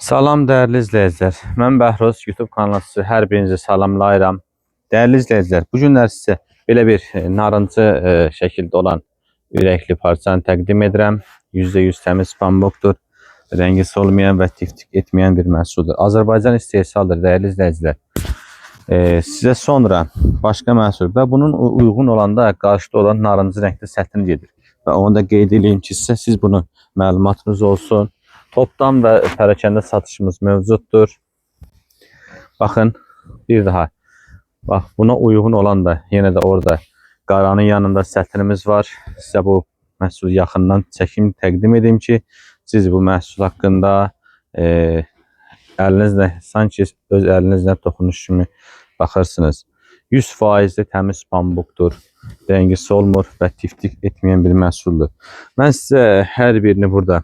Salam dəyərli izləyicilər. Mən Bəhroz YouTube kanalı sizə hər birinizi salamlayıram. Dəyərli izləyicilər, bu günlər sizə belə bir narıncı şəkildə olan ürəkli parçanı təqdim edirəm. %100 təmiz pambıqdır. Rəngi solmayan və tiftik etməyən bir məhsuldur. Azərbaycan istehsaldır dəyərli izləyicilər. Sizə sonra başqa məhsul və bunun uyğun olanda qarşıda olan narıncı rəngdə sətin gedir. Və onu da qeyd edeyim ki, siz bunu məlumatınız olsun. Toptan və pərakəndə satışımız mövcuddur. Baxın, bir daha. Bax, buna uyğun olan da yenə də orada qaranın yanında sətinimiz var. Sizə bu məhsulu yaxından çəkim təqdim edeyim ki, siz bu məhsul haqqında əlinizlə, sanki öz əlinizlə toxunuş kimi baxırsınız. 100% təmiz pambıqdır. Rəngi solmur və tiftik etməyən bir məhsuldur. Mən sizə hər birini burada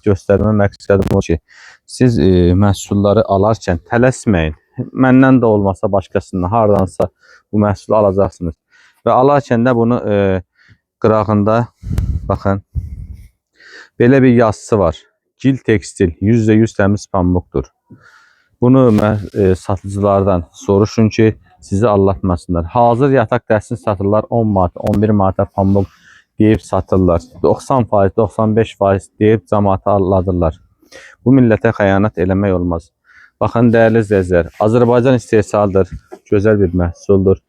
göstərmə məqsədim o ki, siz məhsulları alarkən tələsməyin. Məndən də olmasa başqasından, hardansa bu məhsulu alacaqsınız. Və alarkən də bunu qırağında, baxın, belə bir yazısı var. Gil tekstil, %100 təmiz pambıqdır. Bunu satıcılardan soruşun ki, sizi aldatmasınlar. Hazır yataq dəstin satırlar 10 manat, 11 manata pambıq deyib satırlar. 90%, 95% deyib cəmaatı alladırlar. Bu millətə xəyanət eləmək olmaz. Baxın dəyərli izləyicilər, Azərbaycan istehsaldır. Gözəl bir məhsuldur.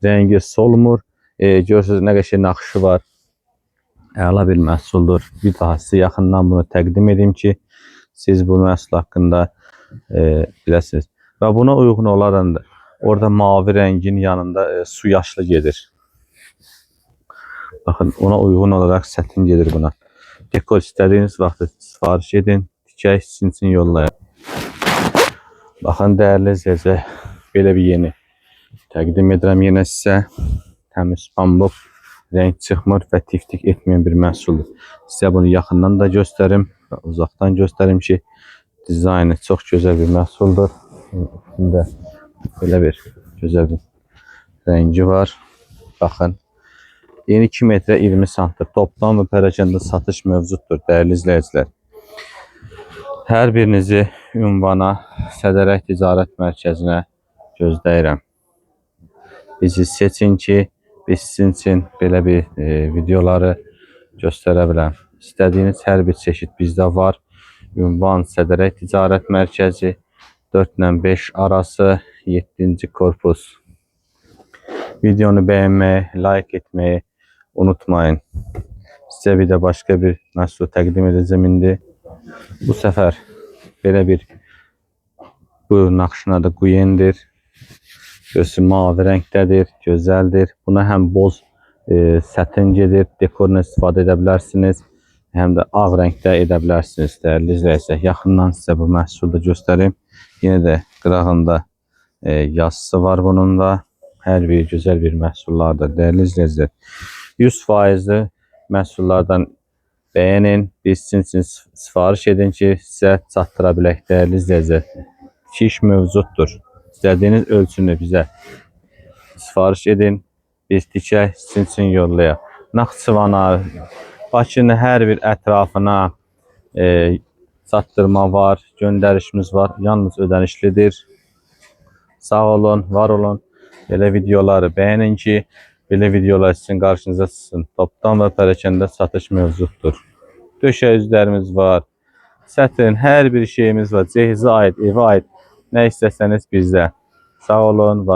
Rəngi solmur. Görürsünüz nə qəşəng naxışı var. Əla bir məhsuldur. Bir daha sizə yaxından bunu təqdim edeyim ki, siz bu məhsul haqqında biləsiniz. Və buna uyğun olaraq da orada mavi rəngin yanında su yaşlı gedir. Baxın, ona uyğun olaraq sətin gedir buna. Dekor istədiyiniz vaxtı sifariş edin, tikək sizin üçün yollayın. Baxın dəyərli izləyicilər, belə bir yeni təqdim edirəm yenə sizə. Təmiz pambıq, rəng çıxmır və tiftik etməyən bir məhsuldur. Sizə bunu yaxından da göstərim və uzaqdan göstərim ki, dizaynı çox gözəl bir məhsuldur. İçində belə bir gözəl bir rəngi var. Baxın. Yeni 2 metrə 20 santdır. Toplam və pərakəndə satış mövcuddur dəyərli izləyicilər. Hər birinizi ünvana, Sədərək Ticarət Mərkəzinə gözləyirəm. Bizi seçin ki, biz sizin üçün belə bir videoları göstərə biləm. İstədiyiniz hər bir çeşid bizdə var. Ünvan Sədərək Ticarət Mərkəzi 4 ilə 5 arası 7-ci korpus. Videonu bəyənməyi, like etməyi unutmayın. Sizə bir də başqa bir məhsul təqdim edəcəm indi. Bu səfər belə bir bu naxışına da quyendir. Gözü mavi rəngdədir, gözəldir. Buna həm boz sətin gedir, dekorla istifadə edə bilərsiniz. Həm də ağ rəngdə edə bilərsiniz. Dəyərli izləyicilər, yaxından sizə bu məhsulu da göstərim. Yenə də qırağında yazısı var bunun da. Hər biri gözəl bir məhsullardır. Dəyərli izləyicilər, 100% məhsullardan bəyənin, biz sizin üçün sifariş edin ki, sizə çatdıra bilək. Dəyərli izləyicilər, iş mövcuddur. İstədiyiniz ölçünü bizə sifariş edin, biz tikək, sizin üçün yollayaq. Naxçıvana, Bakının hər bir ətrafına çatdırma var, göndərişimiz var. Yalnız ödənişlidir. Sağ olun, var olun. Belə videoları bəyənin ki, belə videolar sizin qarşınıza çıxsın. Topdan və pərakəndə satış mövcuddur. Döşək üzlərimiz var. Sətin, hər bir şeyimiz var. Cehizə aid, evə aid. Nə istəsəniz bizdə. Sağ olun.